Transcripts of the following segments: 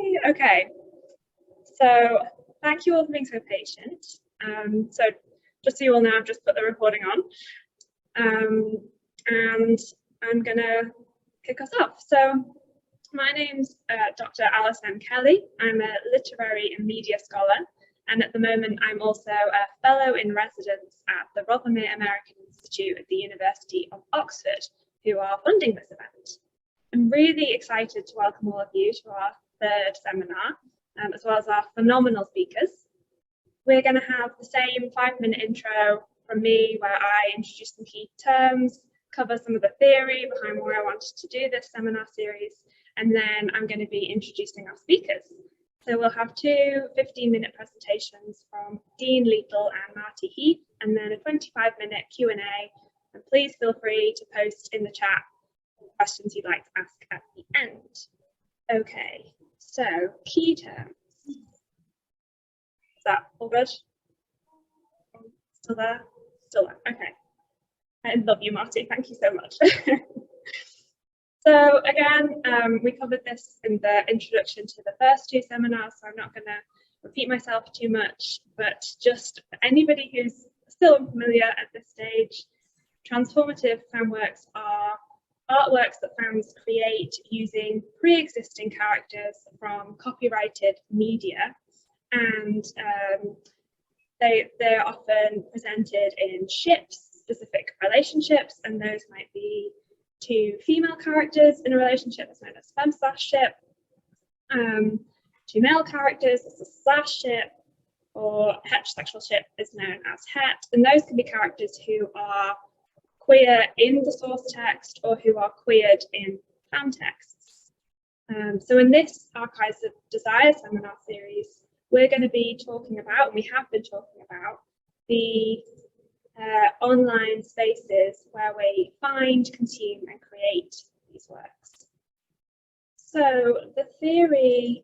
Yay! Okay. So thank you all for being so patient. So just so you all know, I've just put the recording on. And I'm gonna kick us off. So my name's Dr. Alice M. Kelly. I'm a literary and media scholar, and at the moment I'm also a fellow in residence at the Rothermere American Institute at the University of Oxford, who are funding this event. I'm really excited to welcome all of you to our third seminar, as well as our phenomenal speakers. We're going to have the same 5-minute intro from me, where I introduce some key terms, cover some of the theory behind why I wanted to do this seminar series, and then I'm going to be introducing our speakers. So we'll have two 15-minute presentations from Dean Leetal and Marty Heath, and then a 25-minute Q&A. And please feel free to post in the chat questions you'd like to ask at the end. Okay, so key terms. Is that all good? Still there? Still there, okay. I love you, Marty, thank you so much. So again, we covered this in the introduction to the first two seminars, so I'm not going to repeat myself too much, but just for anybody who's still unfamiliar at this stage, transformative fan works are artworks that fans create using pre-existing characters from copyrighted media, and they're often presented in ship-specific relationships, and those might be two female characters in a relationship that's known as fem/ship, two male characters as a /ship, or heterosexual ship is known as het, and those can be characters who are queer in the source text or who are queered in fan texts. So in this Archives of Desire seminar series, we're going to be talking about, and we have been talking about, the online spaces where we find, consume and create these works. So the theory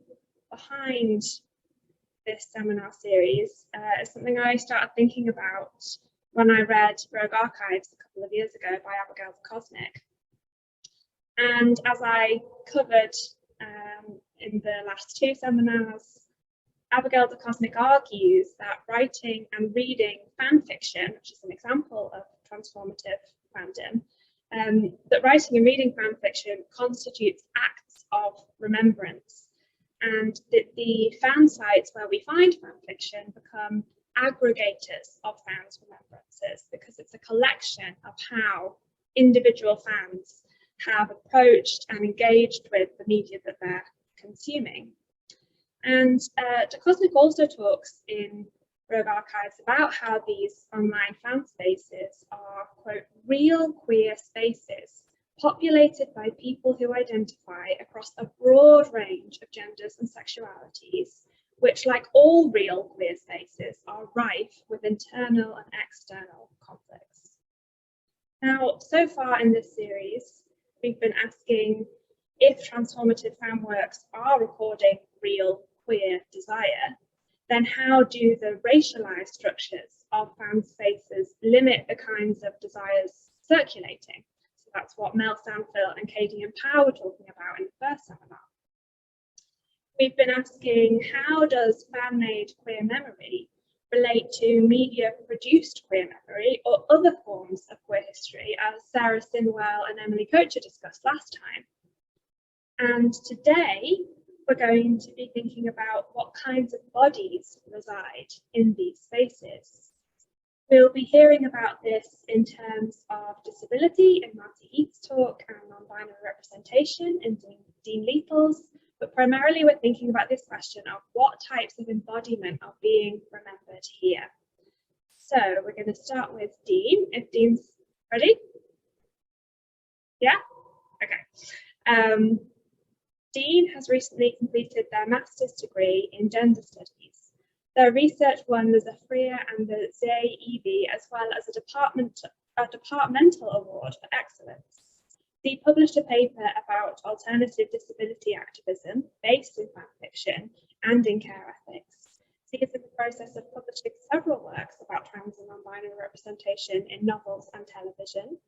behind this seminar series is something I started thinking about when I read Rogue Archives a couple of years ago by Abigail de Kosnik. And as I covered in the last two seminars, Abigail de Kosnik argues that writing and reading fan fiction, which is an example of transformative fandom, that writing and reading fan fiction constitutes acts of remembrance, and that the fan sites where we find fan fiction become aggregators of fans' remembrances, because it's a collection of how individual fans have approached and engaged with the media that they're consuming. And de Kosnik also talks in Rogue Archives about how these online fan spaces are, quote, real queer spaces populated by people who identify across a broad range of genders and sexualities, which, like all real queer spaces, are rife with internal and external conflicts. Now, so far in this series, we've been asking if transformative fan works are recording real queer desire, then how do the racialized structures of fan spaces limit the kinds of desires circulating? So that's what Mel Stanfield and Katie and Pow were talking about in the first seminar. We've been asking, how does fan-made queer memory relate to media-produced queer memory or other forms of queer history, as Sarah Sinwell and Emily Kocher discussed last time? And today, we're going to be thinking about what kinds of bodies reside in these spaces. We'll be hearing about this in terms of disability in Marty Heath's talk and non-binary representation in Dean Leetal's, but primarily we're thinking about this question of what types of embodiment are being remembered here. So we're going to start with Dean, if Dean's ready. Yeah? Okay. Dean has recently completed their master's degree in gender studies. Their research won the Zafria and the ZEB, as well as a departmental award for excellence. He published a paper about alternative disability activism based in fan fiction and in care ethics. He is in the process of publishing several works about trans and non-binary representation in novels and television.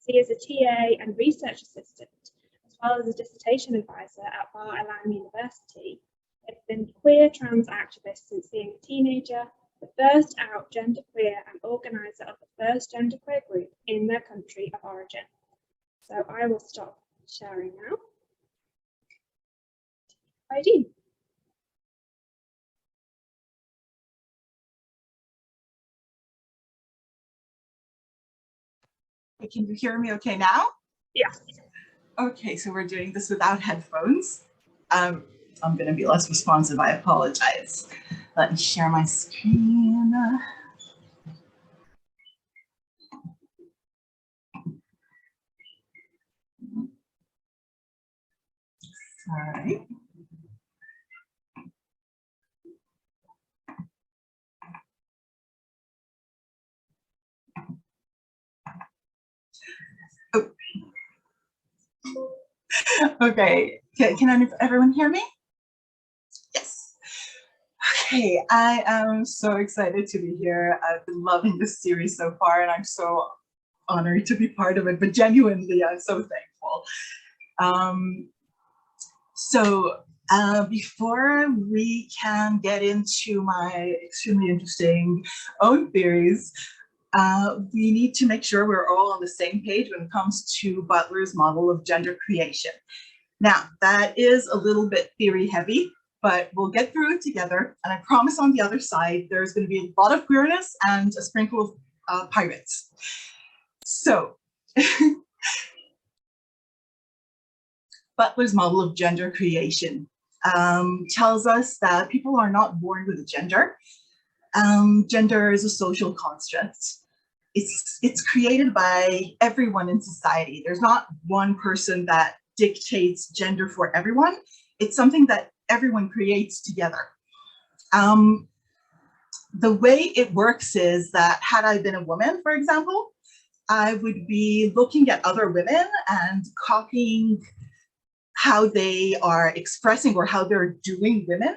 He is a TA and research assistant, as well as a dissertation advisor at Illan University, They've been queer trans activists since being a teenager, the first out genderqueer and organiser of the first genderqueer group in their country of origin. So I will stop sharing now. Dean. Can you hear me okay now? Yes. Okay, so we're doing this without headphones. I'm going to be less responsive. I apologize. Let me share my screen. Sorry. Oh. Okay, can everyone hear me? Yes. Okay, I am so excited to be here. I've been loving this series so far, and I'm so honored to be part of it, but genuinely, I'm so thankful. Before we can get into my extremely interesting own theories, we need to make sure we're all on the same page when it comes to Butler's model of gender creation. Now, that is a little bit theory heavy, but we'll get through it together. And I promise on the other side, there's going to be a lot of queerness and a sprinkle of pirates. So, Butler's model of gender creation tells us that people are not born with a gender. Gender is a social construct. It's created by everyone in society. There's not one person that dictates gender for everyone. It's something that everyone creates together. The way it works is that had I been a woman, for example, I would be looking at other women and copying how they are expressing or how they're doing women,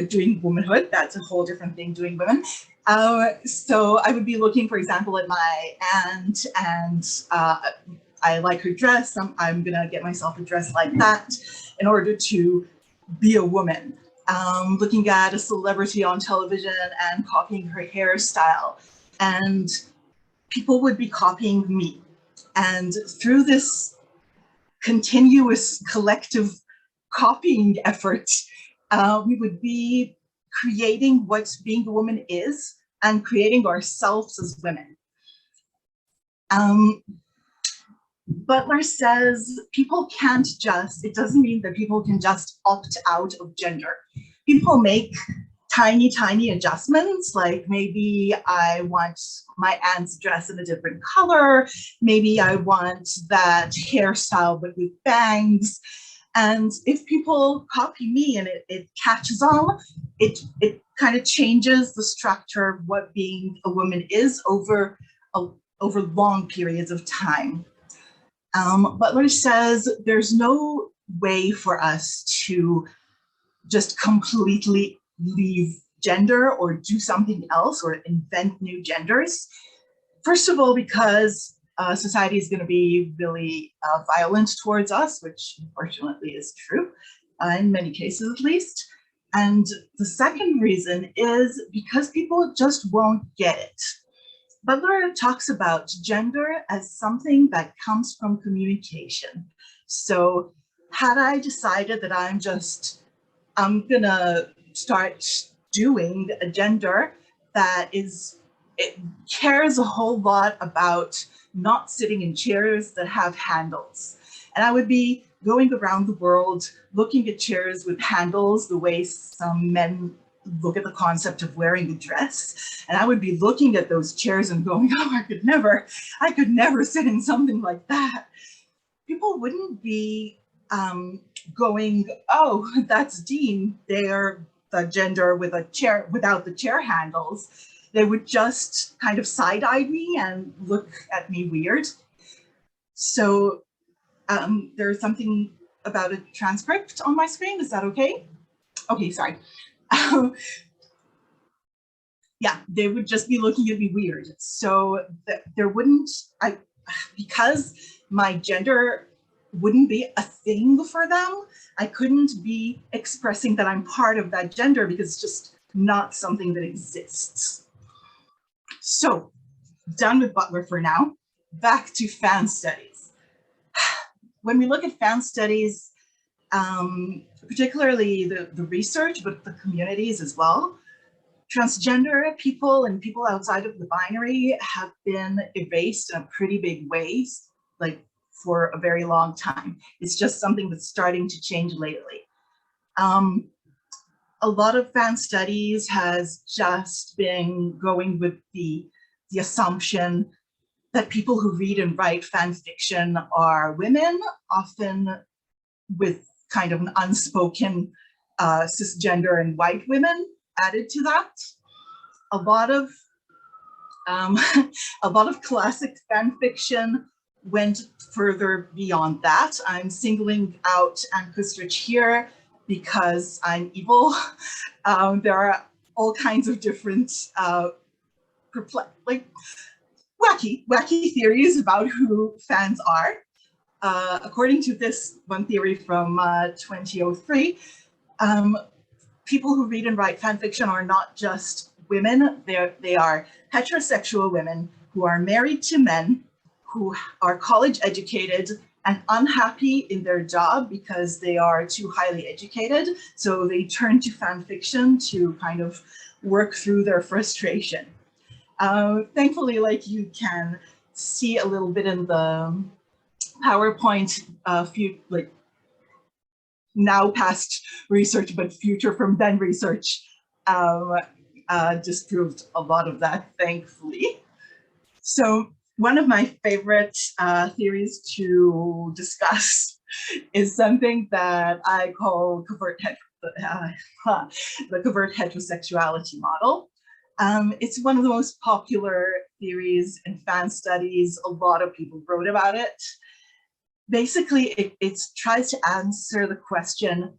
doing womanhood. That's a whole different thing, doing women. So I would be looking, for example, at my aunt, and I like her dress. I'm gonna get myself a dress like that in order to be a woman. Looking at a celebrity on television and copying her hairstyle, and people would be copying me. And through this continuous collective copying effort, we would be creating what being a woman is and creating ourselves as women. Butler says people can't just, it doesn't mean that people can just opt out of gender. People make tiny, tiny adjustments, like maybe I want my aunt's dress in a different color, maybe I want that hairstyle but with bangs. And if people copy me and it catches on, it kind of changes the structure of what being a woman is over long periods of time. Butler says there's no way for us to just completely leave gender or do something else or invent new genders. First of all, because society is going to be really violent towards us, which unfortunately is true, in many cases at least. And the second reason is because people just won't get it. Butler talks about gender as something that comes from communication. So had I decided that I'm gonna start doing a gender that it cares a whole lot about not sitting in chairs that have handles. And I would be going around the world looking at chairs with handles the way some men look at the concept of wearing a dress. And I would be looking at those chairs and going, oh, I could never sit in something like that. People wouldn't be going, oh, that's Dean, they're the gender with a chair without the chair handles. They would just kind of side-eye me and look at me weird. So there's something about a transcript on my screen. Is that okay? Okay, sorry. Yeah, they would just be looking at me weird. So there wouldn't, because my gender wouldn't be a thing for them. I couldn't be expressing that I'm part of that gender because it's just not something that exists. So, done with Butler for now. Back to fan studies. When we look at fan studies, particularly the research, but the communities as well, transgender people and people outside of the binary have been erased in pretty big ways, like for a very long time. It's just something that's starting to change lately. A lot of fan studies has just been going with the assumption that people who read and write fan fiction are women, often with kind of an unspoken cisgender and white women added to that. A lot of classic fan fiction went further beyond that. I'm singling out Kustritz here because I'm evil. There are all kinds of different wacky theories about who fans are. According to this one theory from 2003, people who read and write fan fiction are not just women, they are heterosexual women who are married to men, who are college educated and unhappy in their job because they are too highly educated. So they turn to fan fiction to kind of work through their frustration. Thankfully, like you can see a little bit in the PowerPoint, now past research, but future from then research disproved a lot of that, thankfully. So one of my favorite theories to discuss is something that I call the covert heterosexuality model. It's one of the most popular theories in fan studies. A lot of people wrote about it. Basically, it tries to answer the question,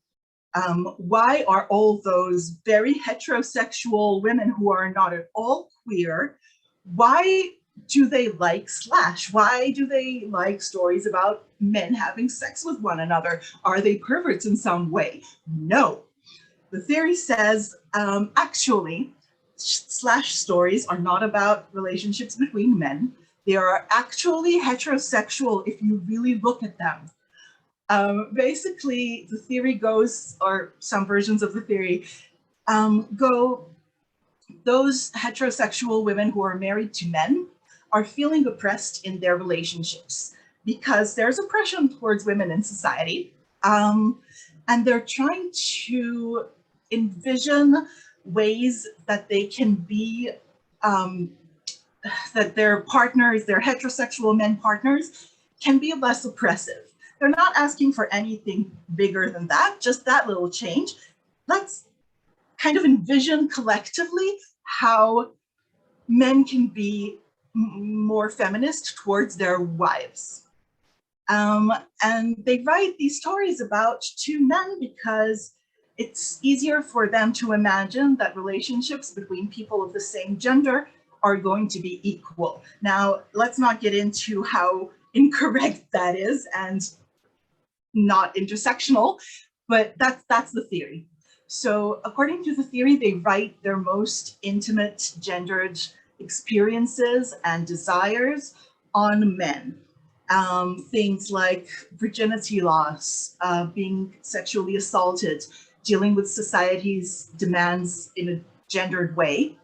why are all those very heterosexual women who are not at all queer, why do they like Slash? Why do they like stories about men having sex with one another? Are they perverts in some way? No. The theory says, actually, Slash stories are not about relationships between men. They are actually heterosexual if you really look at them. Basically, the theory goes, or some versions of the theory go, those heterosexual women who are married to men are feeling oppressed in their relationships because there's oppression towards women in society. And they're trying to envision ways that they can be, that their partners, their heterosexual men partners, can be less oppressive. They're not asking for anything bigger than that, just that little change. Let's kind of envision collectively how men can be more feminist towards their wives. And they write these stories about two men because it's easier for them to imagine that relationships between people of the same gender are going to be equal. Now, let's not get into how incorrect that is and not intersectional, but that's the theory. So according to the theory, they write their most intimate gendered experiences and desires on men. Things like virginity loss, being sexually assaulted, dealing with society's demands in a gendered way.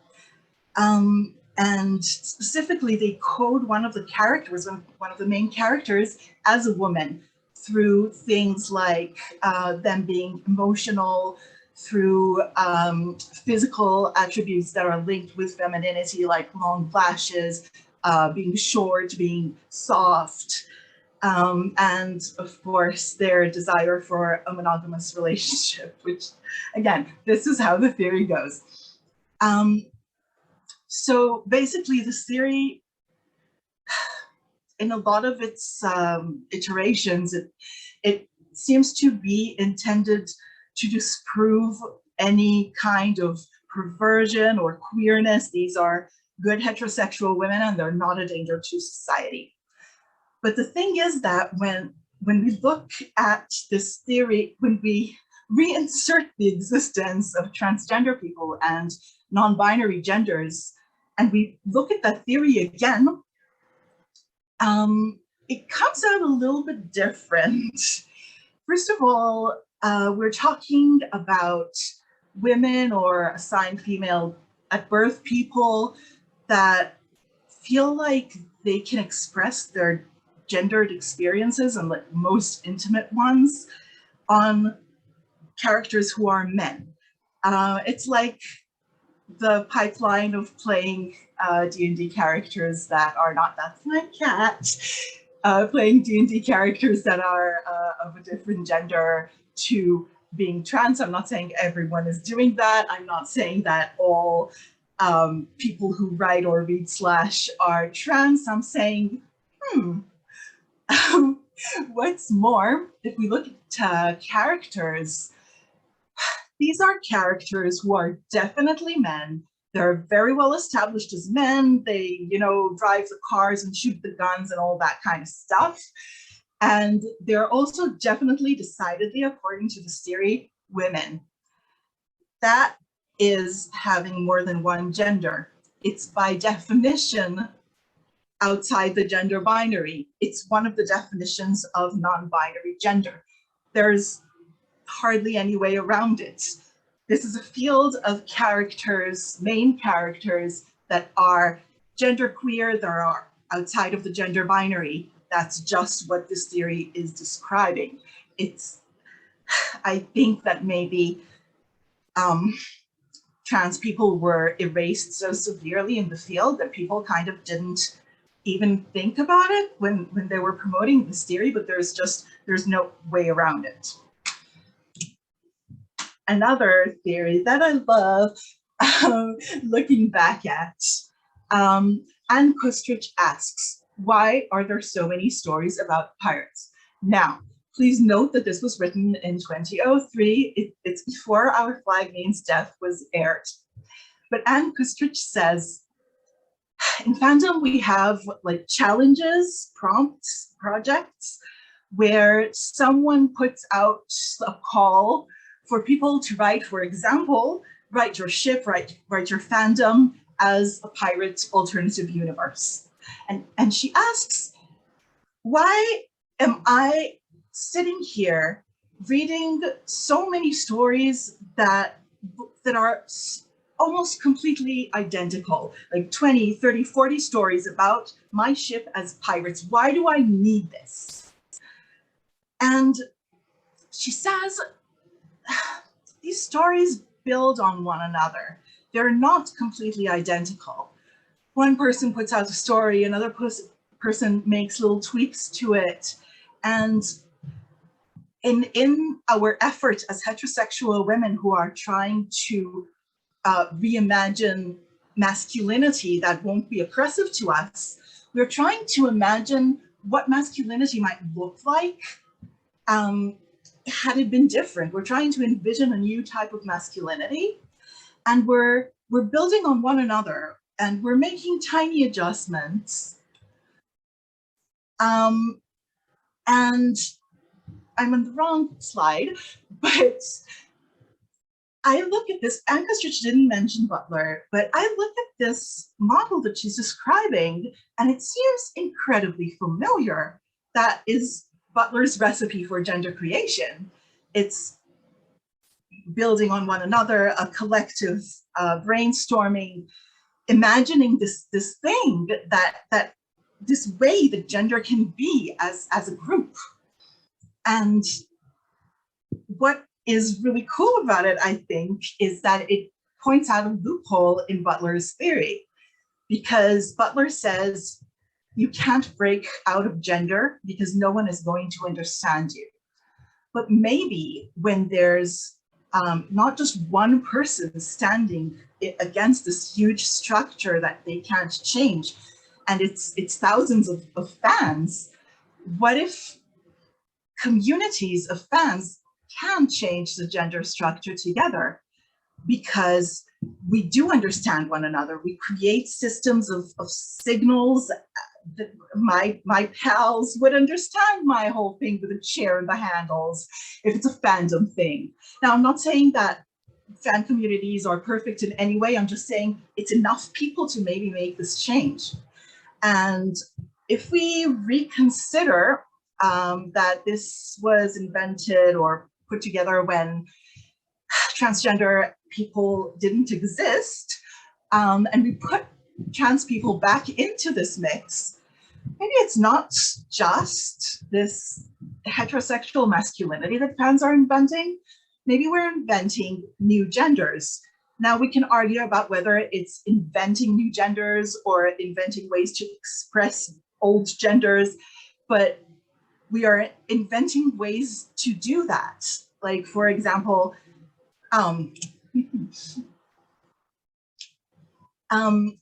And specifically, they code one of the characters, one of the main characters, as a woman through things like them being emotional, through physical attributes that are linked with femininity, like long lashes, being short, being soft, and of course, their desire for a monogamous relationship, which, again, this is how the theory goes. So basically, this theory, in a lot of its iterations, it seems to be intended to disprove any kind of perversion or queerness. These are good heterosexual women and they're not a danger to society. But the thing is that when when we look at this theory, when we reinsert the existence of transgender people and non-binary genders, and we look at that theory again, it comes out a little bit different. First of all, we're talking about women or assigned female at birth people that feel like they can express their gendered experiences and like most intimate ones on characters who are men. It's like the pipeline of playing D&D characters that are not, that's my cat, playing D&D characters that are of a different gender to being trans. I'm not saying everyone is doing that. I'm not saying that all people who write or read Slash are trans. I'm saying, what's more, if we look at characters, these are characters who are definitely men. They're very well established as men. They, you know, drive the cars and shoot the guns and all that kind of stuff. And they're also definitely, decidedly, according to this theory, women. That is having more than one gender. It's by definition outside the gender binary. It's one of the definitions of non-binary gender. There's hardly any way around it. This is a field of characters, main characters that are genderqueer, that are outside of the gender binary. That's just what this theory is describing. I think that maybe trans people were erased so severely in the field that people kind of didn't even think about it when they were promoting this theory, but there's no way around it. Another theory that I love looking back at, and Kustritz asks, why are there so many stories about pirates? Now, please note that this was written in 2003. It's before Our Flag Means Death was aired. But Anne Kustritz says, in fandom, we have like challenges, prompts, projects, where someone puts out a call for people to write, for example, write your ship, write your fandom as a pirate alternative universe. And she asks, why am I sitting here reading so many stories that are almost completely identical, like 20, 30, 40 stories about my ship as pirates? Why do I need this? And she says, these stories build on one another. They're not completely identical. One person puts out a story, another person makes little tweaks to it. And in our effort as heterosexual women who are trying to reimagine masculinity that won't be oppressive to us, we're trying to imagine what masculinity might look like had it been different. We're trying to envision a new type of masculinity, and we're building on one another, and we're making tiny adjustments. And I'm on the wrong slide, but I look at this, Anne Kustritz didn't mention Butler, but I look at this model that she's describing, and it seems incredibly familiar. That is Butler's recipe for gender creation. It's building on one another, a collective brainstorming, imagining this thing that this way that gender can be as a group. And what is really cool about it, I think, is that it points out a loophole in Butler's theory, because Butler says you can't break out of gender because no one is going to understand you. But maybe when there's not just one person standing against this huge structure that they can't change, and it's thousands of fans, what if communities of fans can change the gender structure together? Because we do understand one another. We create systems of signals my pals would understand my whole thing with the chair and the handles if it's a fandom thing. Now, I'm not saying that fan communities are perfect in any way. I'm just saying it's enough people to maybe make this change. And if we reconsider that this was invented or put together when transgender people didn't exist, and we put trans people back into this mix, maybe it's not just this heterosexual masculinity that fans are inventing. Maybe we're inventing new genders. Now we can argue about whether it's inventing new genders or inventing ways to express old genders, but we are inventing ways to do that. Like, for example,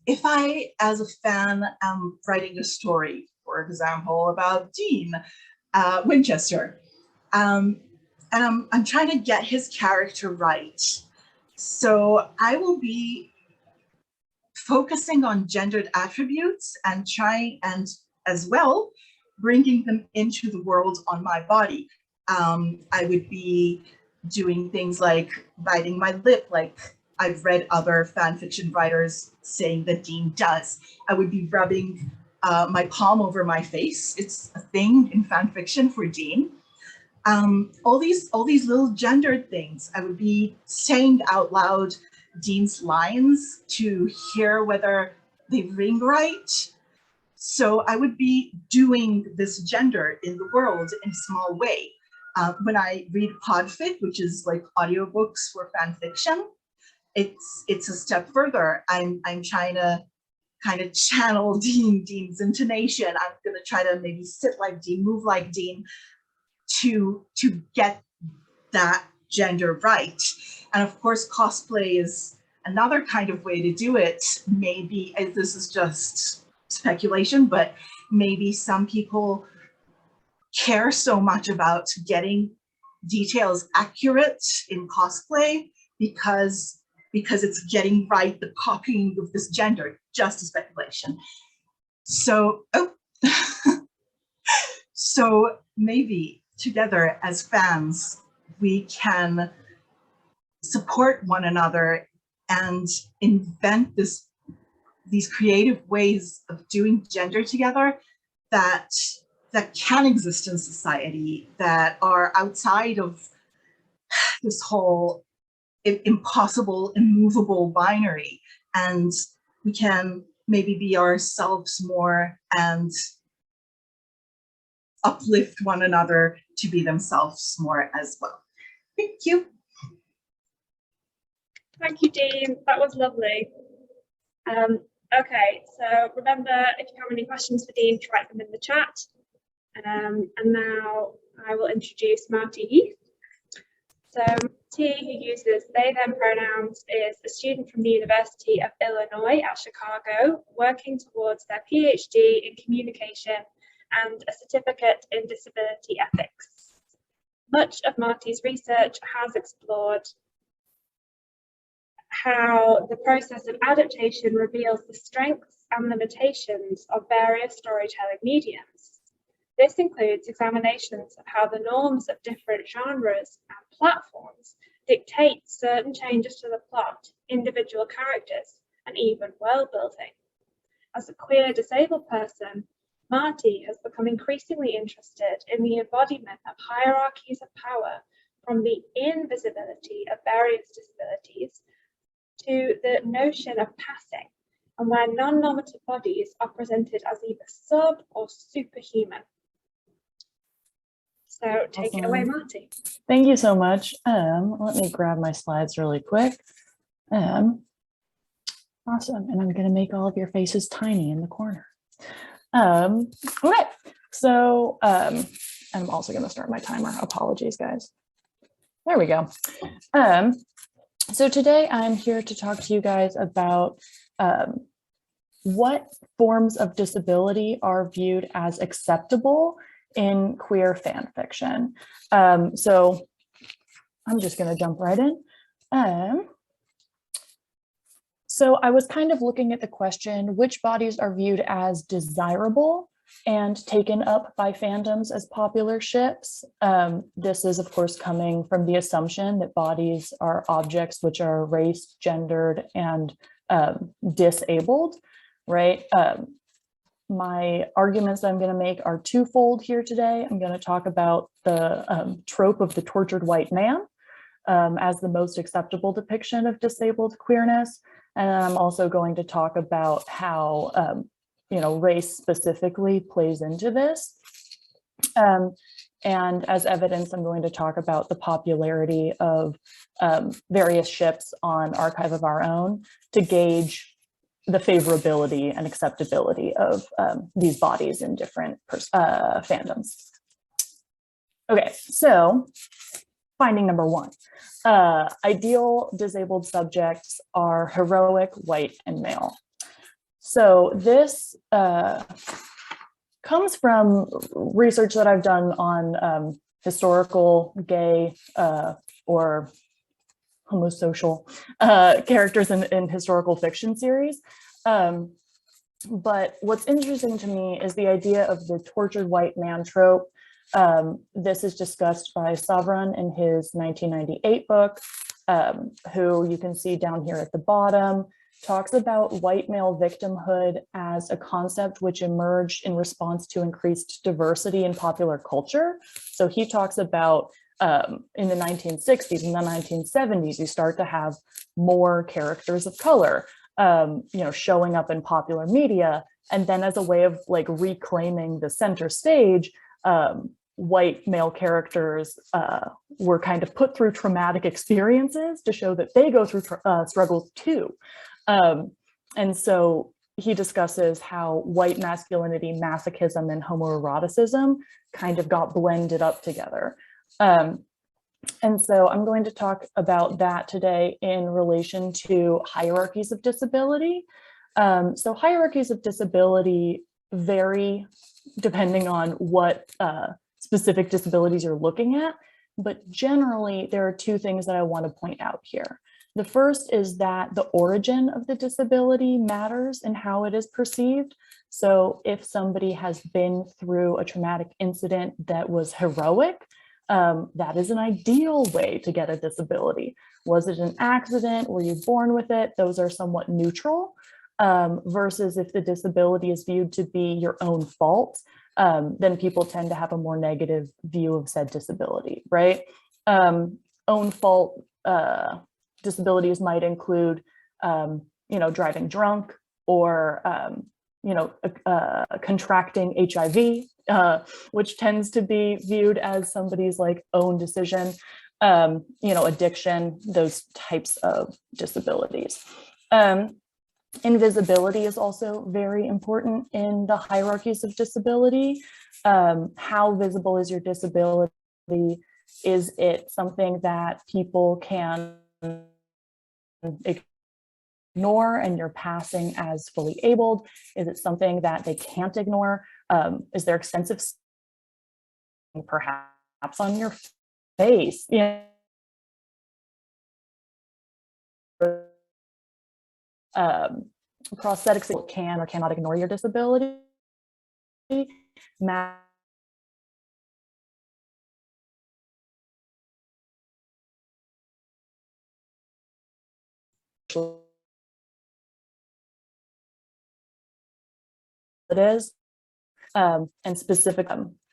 if I, as a fan, am writing a story, for example, about Dean Winchester, and I'm trying to get his character right. So I will be focusing on gendered attributes and trying, and as well, bringing them into the world on my body. I would be doing things like biting my lip, like I've read other fan fiction writers saying that Dean does. I would be rubbing my palm over my face. It's a thing in fan fiction for Dean. All these little gendered things. I would be saying out loud Dean's lines to hear whether they ring right. So I would be doing this gender in the world in a small way. When I read Podfic, which is like audiobooks for fan fiction, it's a step further. I'm trying to kind of channel Dean's intonation. I'm gonna try to maybe sit like Dean, move like Dean, to get that gender right. And of course, cosplay is another kind of way to do it. Maybe, this is just speculation, but maybe some people care so much about getting details accurate in cosplay because it's getting right the copying of this gender, just a speculation. So, so maybe together as fans, we can support one another and invent these creative ways of doing gender together that can exist in society, that are outside of this whole impossible, immovable binary. And we can maybe be ourselves more and uplift one another to be themselves more as well. Thank you. Thank you, Dean. That was lovely. Okay, so remember, if you have any questions for Dean, write them in the chat. And now I will introduce Marty Heath. So Marty, who uses they, them pronouns, is a student from the University of Illinois at Chicago, working towards their PhD in communication and a certificate in disability ethics. Much of Marty's research has explored how the process of adaptation reveals the strengths and limitations of various storytelling mediums. This includes examinations of how the norms of different genres and platforms dictate certain changes to the plot, individual characters, and even world building. As a queer disabled person, Marty has become increasingly interested in the embodiment of hierarchies of power, from the invisibility of various disabilities to the notion of passing, and where non-normative bodies are presented as either sub or superhuman. So take it away, Marty. Thank you so much. Let me grab my slides really quick. Awesome. And I'm going to make all of your faces tiny in the corner. Okay. So I'm also going to start my timer. Apologies, guys. There we go. So today I'm here to talk to you guys about what forms of disability are viewed as acceptable in queer fan fiction. So I'm just going to jump right in. So I was kind of looking at the question, which bodies are viewed as desirable and taken up by fandoms as popular ships? This is, of course, coming from the assumption that bodies are objects which are race, gendered, and disabled, right? My arguments that I'm going to make are twofold here today. I'm going to talk about the trope of the tortured white man as the most acceptable depiction of disabled queerness. And I'm also going to talk about how race specifically plays into this. And as evidence, I'm going to talk about the popularity of various ships on Archive of Our Own to gauge the favorability and acceptability of these bodies in different fandoms. Okay, so finding number one. Ideal disabled subjects are heroic, white, and male. So this comes from research that I've done on historical gay or homosocial characters in historical fiction series. But what's interesting to me is the idea of the tortured white man trope. This is discussed by Savran in his 1998 book, who you can see down here at the bottom, talks about white male victimhood as a concept which emerged in response to increased diversity in popular culture. So he talks about in the 1960s and the 1970s, you start to have more characters of color, showing up in popular media. And then as a way of like reclaiming the center stage, white male characters were kind of put through traumatic experiences to show that they go through struggles too. And so he discusses how white masculinity, masochism, and homoeroticism kind of got blended up together. And so I'm going to talk about that today in relation to hierarchies of disability. So hierarchies of disability vary depending on what specific disabilities you're looking at, but generally there are two things that I want to point out here. The first is that the origin of the disability matters in how it is perceived. So if somebody has been through a traumatic incident that was heroic, that is an ideal way to get a disability. Was it an accident? Were you born with it? Those are somewhat neutral, versus if the disability is viewed to be your own fault, then people tend to have a more negative view of said disability, right? Own fault disabilities might include, driving drunk or, contracting HIV, which tends to be viewed as somebody's like own decision, addiction, those types of disabilities. Invisibility is also very important in the hierarchies of disability. How visible is your disability? Is it something that people can ignore and you're passing as fully abled? Is it something that they can't ignore? Is there extensive perhaps on your face? Prosthetics can or cannot ignore your disability. It is, and specific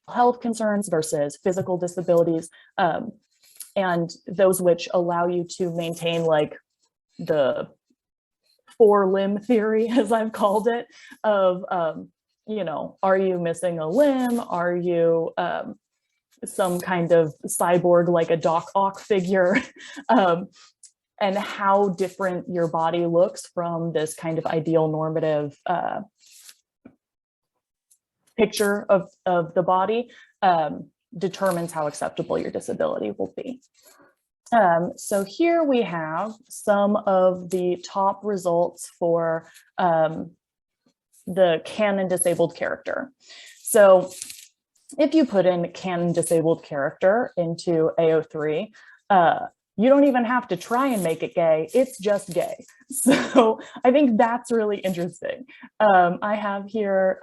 health concerns versus physical disabilities, and those which allow you to maintain like the four-limb theory, as I've called it, of, are you missing a limb? Are you some kind of cyborg like a Doc Ock figure? And how different your body looks from this kind of ideal normative picture of the body determines how acceptable your disability will be. So here we have some of the top results for the canon disabled character. So if you put in canon disabled character into AO3, you don't even have to try and make it gay, it's just gay. So I think that's really interesting. I have here,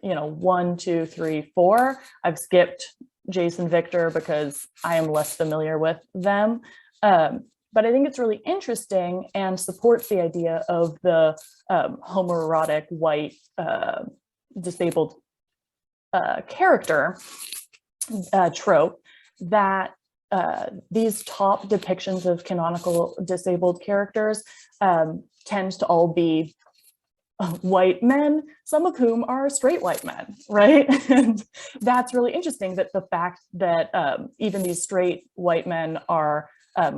1, 2, 3, 4. I've skipped Jason Victor because I am less familiar with them. But I think it's really interesting and supports the idea of the homoerotic white disabled character trope, that these top depictions of canonical disabled characters tend to all be white men, some of whom are straight white men, right? And that's really interesting, that the fact that even these straight white men are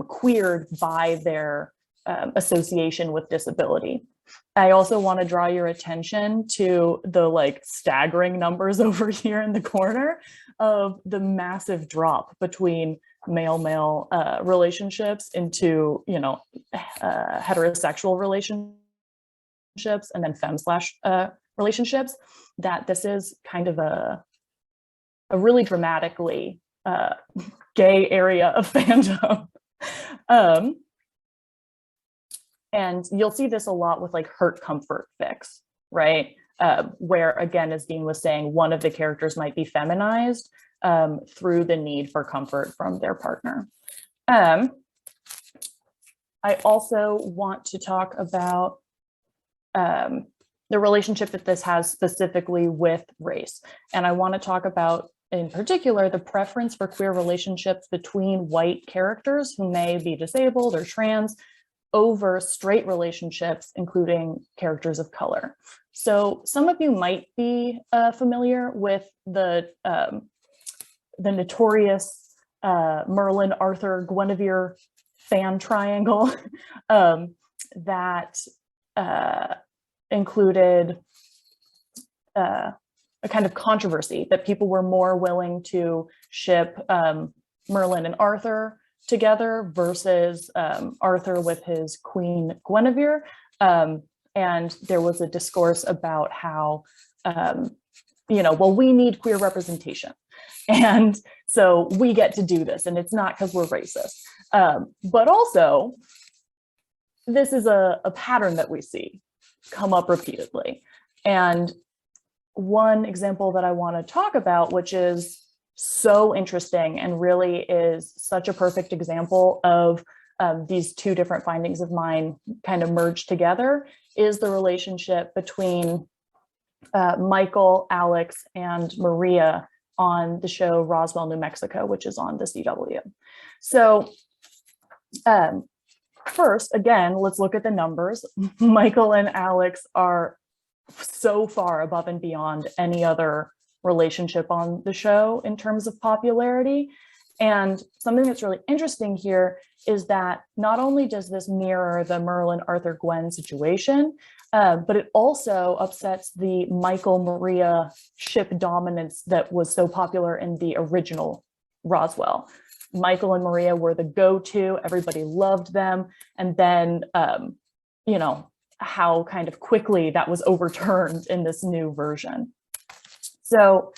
queered by their association with disability. I also want to draw your attention to the staggering numbers over here in the corner of the massive drop between male-male relationships into, heterosexual relationships and then femme/slash relationships, that this is kind of a really dramatically gay area of fandom. And you'll see this a lot with hurt comfort fics, right? Where, again, as Dean was saying, one of the characters might be feminized through the need for comfort from their partner. I also want to talk about the relationship that this has specifically with race. And I want to talk about, in particular, the preference for queer relationships between white characters who may be disabled or trans over straight relationships, including characters of color. So some of you might be familiar with the notorious Merlin, Arthur, Guinevere fan triangle that included a kind of controversy that people were more willing to ship Merlin and Arthur together versus Arthur with his queen Guinevere. And there was a discourse about how, we need queer representation. And so we get to do this, and it's not because we're racist. But also, this is a pattern that we see come up repeatedly. And one example that I want to talk about, which is so interesting and really is such a perfect example of these two different findings of mine kind of merged together, is the relationship between Michael, Alex, and Maria on the show Roswell, New Mexico, which is on the CW. So first, again, let's look at the numbers. Michael and Alex are so far above and beyond any other relationship on the show in terms of popularity. And something that's really interesting here is that not only does this mirror the Merlin, Arthur, Gwen situation, but it also upsets the Michael, Maria ship dominance that was so popular in the original Roswell. Michael and Maria were the go-to, everybody loved them. And then, how kind of quickly that was overturned in this new version. So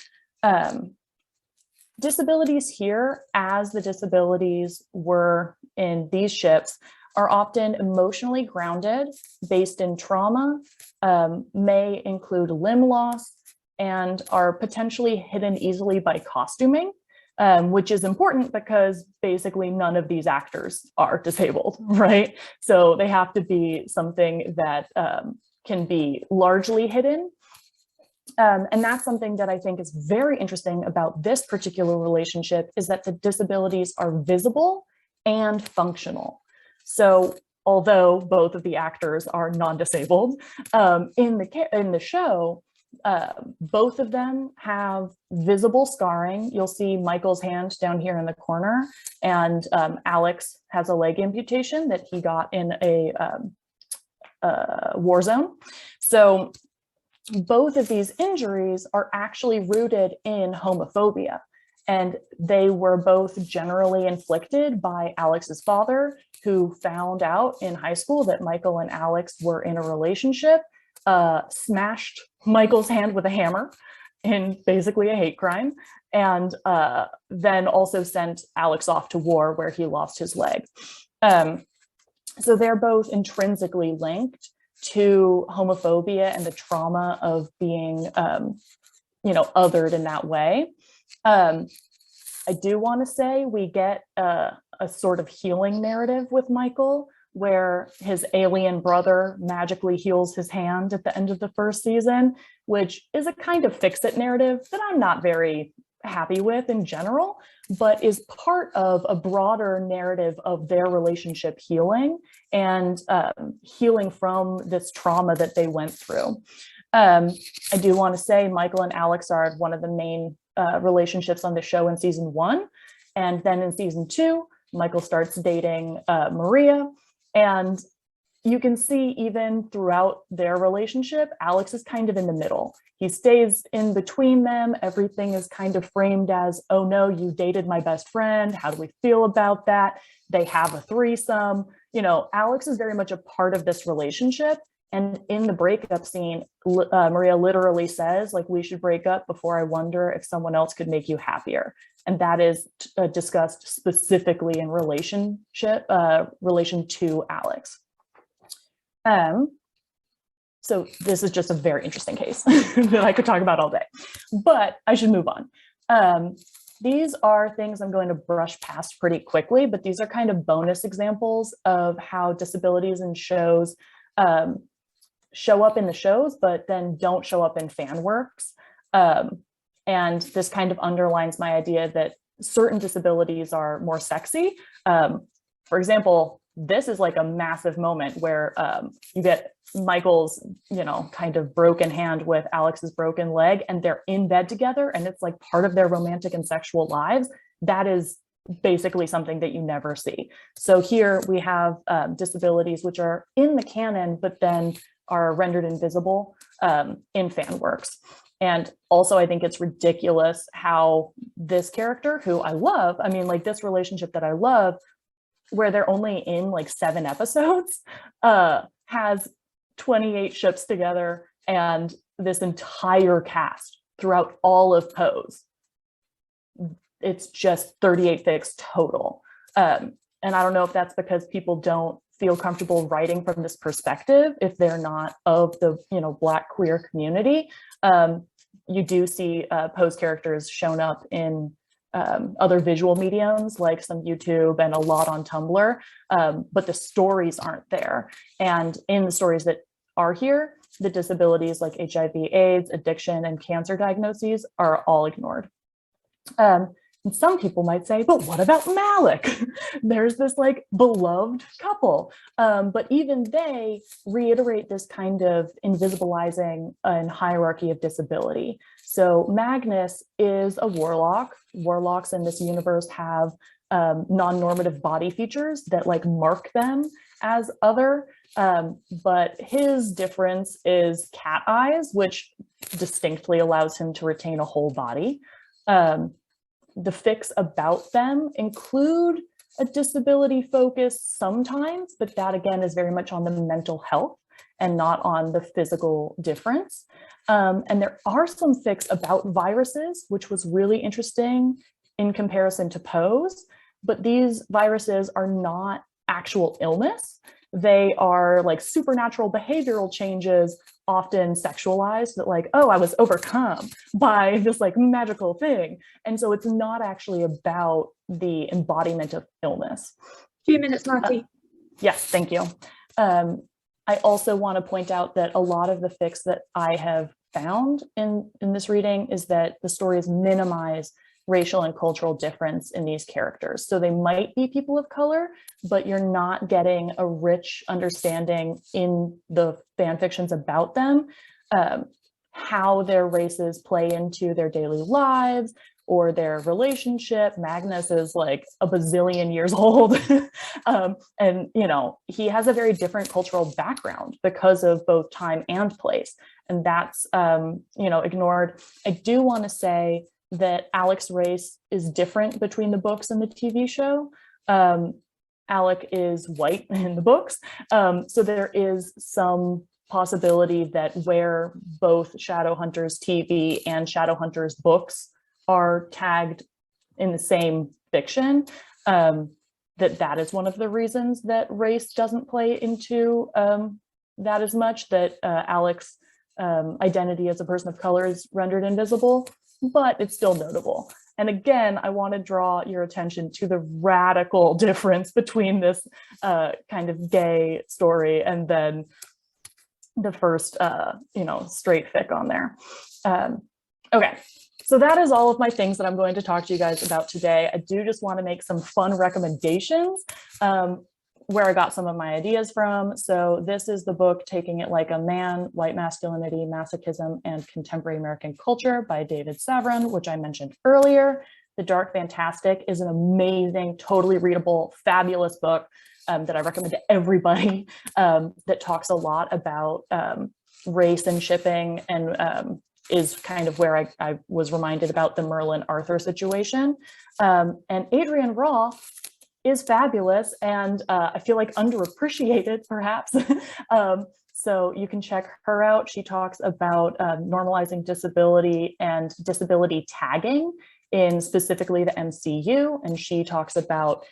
disabilities here, as the disabilities were in these ships, are often emotionally grounded, based in trauma, may include limb loss, and are potentially hidden easily by costuming, which is important because basically none of these actors are disabled, right? So they have to be something that can be largely hidden. And that's something that I think is very interesting about this particular relationship, is that the disabilities are visible and functional. So although both of the actors are non-disabled, in the show, both of them have visible scarring. You'll see Michael's hand down here in the corner, and Alex has a leg amputation that he got in a war zone. So both of these injuries are actually rooted in homophobia, and they were both generally inflicted by Alex's father, who found out in high school that Michael and Alex were in a relationship, smashed Michael's hand with a hammer, in basically a hate crime, and then also sent Alex off to war where he lost his leg. So they're both intrinsically linked to homophobia and the trauma of being, othered in that way. I do want to say we get a sort of healing narrative with Michael, where his alien brother magically heals his hand at the end of the first season, which is a kind of fix-it narrative that I'm not very happy with in general, but is part of a broader narrative of their relationship healing and healing from this trauma that they went through. I do want to say Michael and Alex are one of the main relationships on the show in season 1. And then in season 2, Michael starts dating Maria. And you can see even throughout their relationship, Alex is kind of in the middle. He stays in between them. Everything is kind of framed as, oh no, you dated my best friend. How do we feel about that? They have a threesome. Alex is very much a part of this relationship. And in the breakup scene, Maria literally says, like, we should break up before I wonder if someone else could make you happier. And that is discussed specifically in relation to Alex. So this is just a very interesting case that I could talk about all day, but I should move on. These are things I'm going to brush past pretty quickly, but these are kind of bonus examples of how disabilities in shows show up in the shows, but then don't show up in fan works. And this kind of underlines my idea that certain disabilities are more sexy. For example, this is like a massive moment where you get Michael's, kind of broken hand with Alex's broken leg, and they're in bed together, and it's like part of their romantic and sexual lives. That is basically something that you never see. So here we have disabilities which are in the canon, but then are rendered invisible in fan works. And also, I think it's ridiculous how this character, who I love, this relationship that I love, where they're only in like 7 episodes, has 28 ships together and this entire cast throughout all of Pose. It's just 38 fics total. And I don't know if that's because people don't feel comfortable writing from this perspective if they're not of the Black queer community. You do see Pose characters shown up in other visual mediums like some YouTube and a lot on Tumblr, but the stories aren't there. And in the stories that are here, the disabilities like HIV, AIDS, addiction, and cancer diagnoses are all ignored. And some people might say, but what about Malik? There's this like beloved couple, but even they reiterate this kind of invisibilizing and hierarchy of disability. So Magnus is a warlock. Warlocks in this universe have non-normative body features that like mark them as other, but his difference is cat eyes, which distinctly allows him to retain a whole body. The fics about them include a disability focus sometimes, but that again is very much on the mental health and not on the physical difference. And there are some fics about viruses, which was really interesting in comparison to Pose, but these viruses are not actual illness. They are like supernatural behavioral changes, often sexualized, that like, oh, I was overcome by this like magical thing. And so it's not actually about the embodiment of illness. 2 minutes, Marty. Yes, thank you. I also want to point out that a lot of the fics that I have found in this reading is that the stories minimize racial and cultural difference in these characters. So they might be people of color, but you're not getting a rich understanding in the fan fictions about them, how their races play into their daily lives or their relationship. Magnus is like a bazillion years old. And, he has a very different cultural background because of both time and place. And that's, ignored. I do want to say that Alec's race is different between the books and the TV show. Alec is white in the books. So there is some possibility that where both Shadowhunters TV and Shadowhunters books are tagged in the same fiction, that is one of the reasons that race doesn't play into that as much, that Alec's identity as a person of color is rendered invisible, but it's still notable. And again, I want to draw your attention to the radical difference between this kind of gay story and then the first, straight fic on there. Okay, so that is all of my things that I'm going to talk to you guys about today. I do just want to make some fun recommendations where I got some of my ideas from. So this is the book Taking It Like a Man, White Masculinity, Masochism, and Contemporary American Culture by David Savron, which I mentioned earlier. The Dark Fantastic is an amazing, totally readable, fabulous book that I recommend to everybody, that talks a lot about race and shipping, and is kind of where I was reminded about the Merlin Arthur situation. And Adrienne Raw is fabulous, and I feel like underappreciated perhaps. So you can check her out. She talks about normalizing disability and disability tagging in specifically the MCU, and she talks about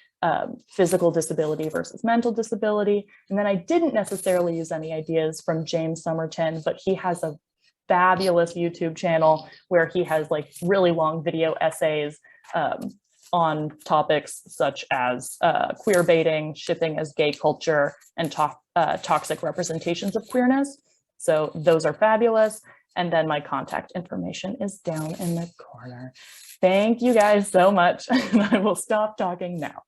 physical disability versus mental disability. And then I didn't necessarily use any ideas from James Somerton, but he has a fabulous YouTube channel where he has like really long video essays on topics such as queer baiting, shipping as gay culture, and toxic representations of queerness. So those are fabulous. And then my contact information is down in the corner. Thank you guys so much. And I will stop talking now.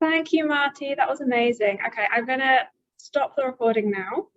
Thank you, Marty. That was amazing. Okay, I'm going to stop the recording now.